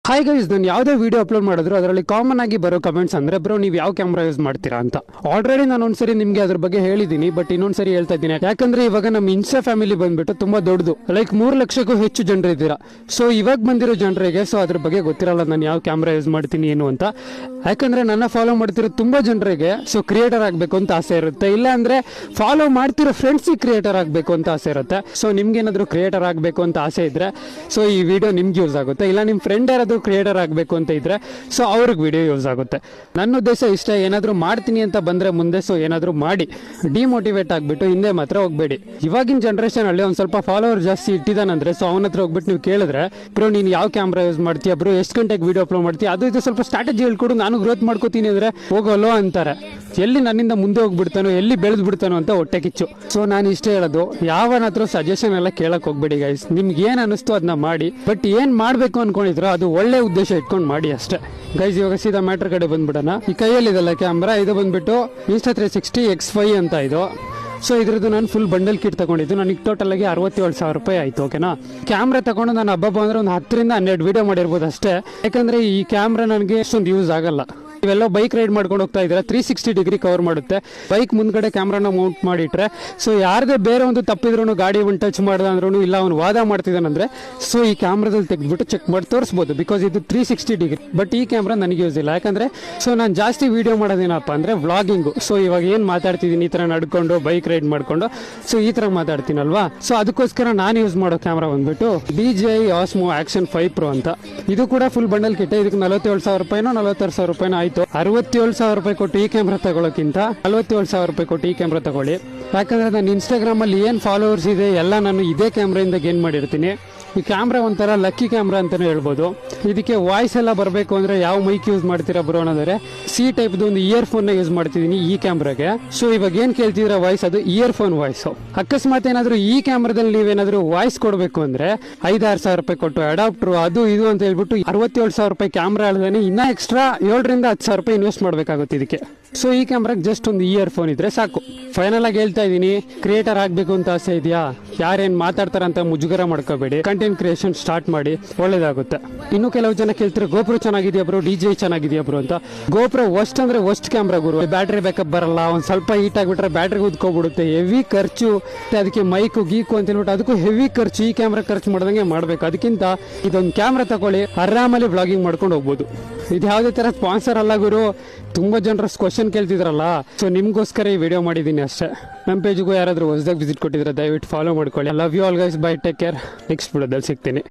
Hi guys, ನಾನು ಯಾವುದೇ video upload ಮಾಡಿದ್ರು ಅದರಲ್ಲಿ ಕಾಮನ್ ಆಗಿ ಬರೋ ಕಮೆಂಟ್ಸ್ ಅಂದ್ರೆ ಬ್ರೋ ನೀವು ಯಾವ ಕ್ಯಾಮ್ರಾ ಯೂಸ್ ಮಾಡ್ತೀರಾ ಅಂತ. ಆಲ್ರೆಡಿ ನಾನು ಒಂದ್ಸರಿ ನಿಮಗೆ ಅದ್ರ ಬಗ್ಗೆ ಹೇಳಿದ್ದೀನಿ, ಬಟ್ ಇನ್ನೊಂದ್ಸರಿ ಹೇಳ್ತಾ ಇದ್ದೀನಿ. ಯಾಕಂದ್ರೆ ಇವಾಗ ನಮ್ಮ ಇನ್ಸ್ಟಾ ಫ್ಯಾಮಿಲಿ ಬಂದ್ಬಿಟ್ಟು ತುಂಬಾ ದೊಡ್ಡದು, ಲೈಕ್ 3 ಲಕ್ಷಕ್ಕೂ ಹೆಚ್ಚು ಜನರು ಇದ್ದೀರಾ. ಸೊ ಇವಾಗ ಬಂದಿರೋ ಜನರಿಗೆ ಸೊ ಅದ್ರ ಬಗ್ಗೆ ಗೊತ್ತಿರಲ್ಲ ನಾನು ಯಾವ ಕ್ಯಾಮ್ರಾ ಯೂಸ್ ಮಾಡ್ತೀನಿ ಏನು ಅಂತ. ಯಾಕಂದ್ರೆ ನನ್ನ ಫಾಲೋ ಮಾಡ್ತಿರೋ ತುಂಬಾ ಜನರಿಗೆ ಸೊ ಕ್ರಿಯೇಟರ್ ಆಗಬೇಕು ಅಂತ ಆಸೆ ಇರುತ್ತೆ, ಇಲ್ಲ ಅಂದ್ರೆ ಫಾಲೋ ಮಾಡ್ತಿರೋ ಫ್ರೆಂಡ್ಸಿಗೆ ಕ್ರಿಯೇಟರ್ ಆಗಬೇಕು ಅಂತ ಆಸೆ ಇರುತ್ತೆ. ಸೊ ನಿಮ್ಗೇನಾದ್ರೂ ಕ್ರಿಯೇಟರ್ ಆಗಬೇಕು ಅಂತ ಆಸೆ ಇದ್ರೆ ಸೊ ಈ ವಿಡಿಯೋ ನಿಮ್ಗೆ ಯೂಸ್ ಆಗುತ್ತೆ. ಇಲ್ಲ ನಿಮ್ಮ ಫ್ರೆಂಡ್ ಯಾರಾದ್ರೂ ಕ್ರಿಯೇಟರ್ ಆಗಬೇಕು ಅಂತ ಇದ್ರೆ ಸೊ ಅವ್ರಿಗೆ ವಿಡಿಯೋ ಯೂಸ್ ಆಗುತ್ತೆ. ನನ್ನ ಉದ್ದೇಶ ಇಷ್ಟ, ಏನಾದರೂ ಮಾಡ್ತೀನಿ ಅಂತ ಬಂದ್ರೆ ಮುಂದೆ ಸೊ ಏನಾದರೂ ಮಾಡಿ ಡಿಮೋಟಿವೇಟ್ ಆಗಿಬಿಟ್ಟು ಹಿಂದೆ ಮಾತ್ರ ಹೋಗಬೇಡಿ. ಇವಾಗಿನ ಜನರೇಷನ್ ಅಲ್ಲಿ ಒಂದು ಸ್ವಲ್ಪ ಫಾಲೋವರ್ ಜಾಸ್ತಿ ಇಟ್ಟಿದ್ದಾನಂದ್ರೆ ಸೊ ಅವನ ಹತ್ರ ಹೋಗ್ಬಿಟ್ಟು ನೀವು ಕೇಳಿದ್ರೆ ಬ್ರೋ ನೀನು ಯಾವ ಕ್ಯಾಮ್ರಾ ಯೂಸ್ ಮಾಡ್ತೀಯ, ಬ್ರೋ ಎಷ್ಟು ಗಂಟೆಗೆ ವಿಡಿಯೋ ಅಪ್ಲೋಡ್ ಮಾಡ್ತೀಯ, ಅದು ಇದು ಸ್ವಲ್ಪ ಸ್ಟ್ರಾಟಜಿ ಹೇಳ್ಕೊಡು ನಾನು ಗ್ರೋತ್ ಮಾಡ್ಕೋತೀನಿ ಅಂದ್ರೆ ಹೋಗೋಲ್ಲೋ ಅಂತಾರೆ. ಎಲ್ಲಿ ನನ್ನಿಂದ ಮುಂದೆ ಹೋಗ್ಬಿಡ್ತಾನೋ, ಎಲ್ಲಿ ಬೆಳೆದು ಬಿಡ್ತಾನೋ ಅಂತ ಹೊಟ್ಟೆ ಕಿಚ್ಚು. ಸೊ ನಾನು ಇಷ್ಟೇ ಹೇಳೋದು, ಯಾವನ ಹತ್ರ ಸಜೆಷನ್ ಎಲ್ಲ ಕೇಳಕ್ ಹೋಗ್ಬೇಡಿ ಗೈಸ್. ನಿಮ್ಗೆ ಏನ್ ಅನಿಸ್ತು ಅದನ್ನ ಮಾಡಿ, ಬಟ್ ಏನ್ ಮಾಡ್ಬೇಕು ಅನ್ಕೊಂಡಿದ್ರು ಅದು ಒಳ್ಳೆ ಉದ್ದೇಶ ಇಟ್ಕೊಂಡು ಮಾಡಿ ಅಷ್ಟೇ ಗೈಸ್. ಇವಾಗ ಸೀದಾ ಮ್ಯಾಟ್ರ್ ಕಡೆ ಬಂದ್ಬಿಡೋಣ. ಈ ಕೈಯಲ್ಲಿ ಇದೆಲ್ಲ ಕ್ಯಾಮ್ರಾ, ಇದು ಬಂದ್ಬಿಟ್ಟು Insta360 X5 ಅಂತ ಇದು. ಸೊ ಇದ್ರದ್ದು ನಾನು ಫುಲ್ ಬಂಡಲ್ ಕಿಟ್ ತಗೊಂಡಿದ್ದು, ನನಗೆ ಟೋಟಲ್ ಆಗಿ 67,000 ರೂಪಾಯಿ ಆಯ್ತು. ಓಕೆನಾ, ಕ್ಯಾಮ್ರಾ ತಗೊಂಡು ನಾನು ಹಬ್ಬ ಅಂದ್ರೆ ಒಂದು 10 ರಿಂದ 12 ವಿಡಿಯೋ ಮಾಡಿರ್ಬೋದು ಅಷ್ಟೇ. ಯಾಕಂದ್ರೆ ಈ ಕ್ಯಾಮ್ರಾ ನನಗೆ ಅಷ್ಟೊಂದು ಯೂಸ್ ಆಗಲ್ಲ. ಇವೆಲ್ಲ ಬೈಕ್ ರೈಡ್ ಮಾಡ್ಕೊಂಡು ಹೋಗ್ತಾ ಇದ್ರೆ 360 ಡಿಗ್ರಿ ಕವರ್ ಮಾಡುತ್ತೆ. ಬೈಕ್ ಮುಂದ್ಗಡೆ ಕ್ಯಾಮ್ರಾನ ಮೌಂಟ್ ಮಾಡಿಟ್ರೆ ಸೊ ಯಾರದೇ ಬೇರೆ ಒಂದು ತಪ್ಪಿದ್ರು ಗಾಡಿ ಒಂದು ಟಚ್ ಮಾಡ್ದ ಅಂದ್ರೂ ಇಲ್ಲ ಅವ್ನು ವಾದ ಮಾಡ್ತಿದ್ದಾನಂದ್ರೆ ಸೊ ಈ ಕ್ಯಾಮ್ರಾದಲ್ಲಿ ತೆಗೆದ್ಬಿಟ್ಟು ಚೆಕ್ ಮಾಡಿ ತೋರಿಸ್ಬೋದು, ಬಿಕಾಸ್ ಇದು 360 ಡಿಗ್ರಿ. ಬಟ್ ಈ ಕ್ಯಾಮ್ರಾ ನನಗೆ ಯೂಸ್ ಇಲ್ಲ. ಯಾಕಂದ್ರೆ ಸೊ ನಾನು ಜಾಸ್ತಿ ವಿಡಿಯೋ ಮಾಡೋದೇನಪ್ಪ ಅಂದ್ರೆ ವ್ಲಾಗಿಂಗು. ಸೊ ಇವಾಗ ಏನು ಮಾತಾಡ್ತಿದ್ದೀನಿ ಈ ಥರ ನಡ್ಕೊಂಡು ಬೈಕ್ ರೈಡ್ ಮಾಡ್ಕೊಂಡು ಸೊ ಈ ಥರ ಮಾತಾಡ್ತೀನಲ್ವಾ. ಸೊ ಅದಕ್ಕೋಸ್ಕರ ನಾನು ಯೂಸ್ ಮಾಡೋ ಕ್ಯಾಮ್ರಾ ಬಂದ್ಬಿಟ್ಟು DJI Osmo Action 5 Pro ಅಂತ. ಇದು ಕೂಡ ಫುಲ್ ಬಂಡಲ್ ಕಿಟ್. ಇದಕ್ಕೆ 47,000 ರೂಪಾಯಿನೋ 46,000 ರೂಪಾಯಿನೋ ಆಯ್ತು. 67,000 ರೂಪಾಯಿ ಕೊಟ್ಟು ಈ ಕ್ಯಾಮ್ರಾ ತಗೊಳ್ಳೋಕ್ಕಿಂತ 47,000 ರೂಪಾಯಿ ಕೊಟ್ಟು ಈ ಕ್ಯಾಮ್ರಾ ತಗೊಳ್ಳಿ. ಯಾಕಂದ್ರೆ ನಾನು ಇನ್ಸ್ಟಾಗ್ರಾಮ್ ಅಲ್ಲಿ ಏನು ಫಾಲೋವರ್ಸ್ ಇದೆ ಎಲ್ಲ ನಾನು ಇದೇ ಕ್ಯಾಮ್ರಾಯಿಂದ ಗೇನ್ ಮಾಡಿರ್ತೀನಿ. ಈ ಕ್ಯಾಮ್ರಾ ಒಂಥರ ಲಕ್ಕಿ ಕ್ಯಾಮ್ರಾ ಅಂತಾನೆ ಹೇಳ್ಬೋದು. ಇದಕ್ಕೆ ವಾಯ್ಸ್ ಎಲ್ಲ ಬರಬೇಕು ಅಂದ್ರೆ ಯಾವ ಮೈಕ್ ಯೂಸ್ ಮಾಡ್ತೀರಾ ಬ್ರೋ ಅನ್ನೋದ್ರೆ C ಟೈಪ್ದು ಒಂದು ಇಯರ್ಫೋನ್ ಯೂಸ್ ಮಾಡ್ತಿದ್ದೀನಿ ಈ ಕ್ಯಾಮ್ರಾಗೆ. ಸೊ ಇವಾಗ ಏನ್ ಕೇಳ್ತಿದ್ರ ವಾಯ್ಸ್, ಅದು ಇಯರ್ಫೋನ್ ವಾಯ್ಸ್. ಅಕಸ್ಮಾತ್ ಏನಾದ್ರು ಈ ಕ್ಯಾಮ್ರಾದಲ್ಲಿ ನೀವೇನಾದ್ರೂ ವಾಯ್ಸ್ ಕೊಡಬೇಕು ಅಂದ್ರೆ 5,000-6,000 ರೂಪಾಯಿ ಕೊಟ್ಟು ಅಡಾಪ್ಟರ್ ಅದು ಇದು ಅಂತ ಹೇಳ್ಬಿಟ್ಟು 67,000 ರೂಪಾಯಿ ಕ್ಯಾಮ್ರಾ ಅಲ್ಲದೆ ಇನ್ನ ಎಕ್ಸ್ಟ್ರಾ 7,000 ರಿಂದ 10,000 ರೂಪಾಯಿ ಇನ್ವೆಸ್ಟ್ ಮಾಡ್ಬೇಕಾಗುತ್ತೆ ಇದಕ್ಕೆ. ಸೊ ಈ ಕ್ಯಾಮ್ರಾಗೆ ಜಸ್ಟ್ ಒಂದು ಇಯರ್ಫೋನ್ ಇದ್ರೆ ಸಾಕು. ಫೈನಲ್ ಆಗಿ ಹೇಳ್ತಾ ಇದ್ದೀನಿ, ಕ್ರಿಯೇಟರ್ ಆಗಬೇಕು ಅಂತ ಆಸೆ ಇದೆಯಾ, ಯಾರೇನು ಮಾತಾಡ್ತಾರ ಅಂತ ಮುಜುಗರ ಮಾಡ್ಕೋಬೇಡಿ, ಕಂಟೆಂಟ್ ಕ್ರಿಯೇಷನ್ ಸ್ಟಾರ್ಟ್ ಮಾಡಿ, ಒಳ್ಳೇದಾಗುತ್ತೆ. ಇನ್ನು ಕೆಲವು ಜನ ಕೇಳ್ತಾರೆ GoPro ಚೆನ್ನಾಗಿದೆಯಾ ಬ್ರೋ, DJI ಚೆನ್ನಾಗಿದೆಯಾ ಬ್ರೋ ಅಂತ. GoPro ವರ್ಸ್ಟ್ ಅಂದ್ರೆ ವರ್ಸ್ಟ್ ಕ್ಯಾಮ್ರಾ ಗುರು. ಬ್ಯಾಟ್ರಿ ಬ್ಯಾಕಪ್ ಬರಲ್ಲ, ಒಂದು ಸ್ವಲ್ಪ ಹೀಟ್ ಆಗಿಬಿಟ್ರೆ ಬ್ಯಾಟ್ರಿ ಉದ್ಕೋಬಿಡುತ್ತೆ, ಹೆವಿ ಖರ್ಚು. ಅದಕ್ಕೆ ಮೈಕು ಗೀಕು ಅಂತ ಹೇಳ್ಬಿಟ್ಟು ಅದಕ್ಕೂ ಹೆವಿ ಖರ್ಚು. ಈ ಕ್ಯಾಮ್ರಾ ಖರ್ಚು ಮಾಡ್ದಂಗೆ ಮಾಡಬೇಕು. ಅದಕ್ಕಿಂತ ಇದೊಂದು ಕ್ಯಾಮ್ರಾ ತಗೊಳ್ಳಿ, ಆರಾಮಲ್ಲಿ ವ್ಲಾಗಿಂಗ್ ಮಾಡ್ಕೊಂಡು ಹೋಗ್ಬೋದು. ಇದು ಯಾವುದೇ ತರ ಸ್ಪಾನ್ಸರ್ ಅಲ್ಲ ಗುರು. ತುಂಬಾ ಜನರ ಕ್ವಶನ್ ಕೇಳ್ತಿದ್ರಲ್ಲ, ಸೊ ನಿಮ್ಗೋಸ್ಕರ ಈ ವಿಡಿಯೋ ಮಾಡಿದ್ದೀನಿ ಅಷ್ಟೇ. ನಮ್ಮ ಪೇಜ್ಗೂ ಯಾರಾದರೂ ಹೊಸದಾಗಿ ವಿಸಿಟ್ ಕೊಟ್ಟಿದ್ರೆ ದಯವಿಟ್ಟು ಫಾಲೋ ಮಾಡ್ಕೊಳ್ಳಿ. Love you all guys, bye, take care. Next ವಿಡಿಯೋದಲ್ಲಿ ಸಿಗ್ತೀನಿ.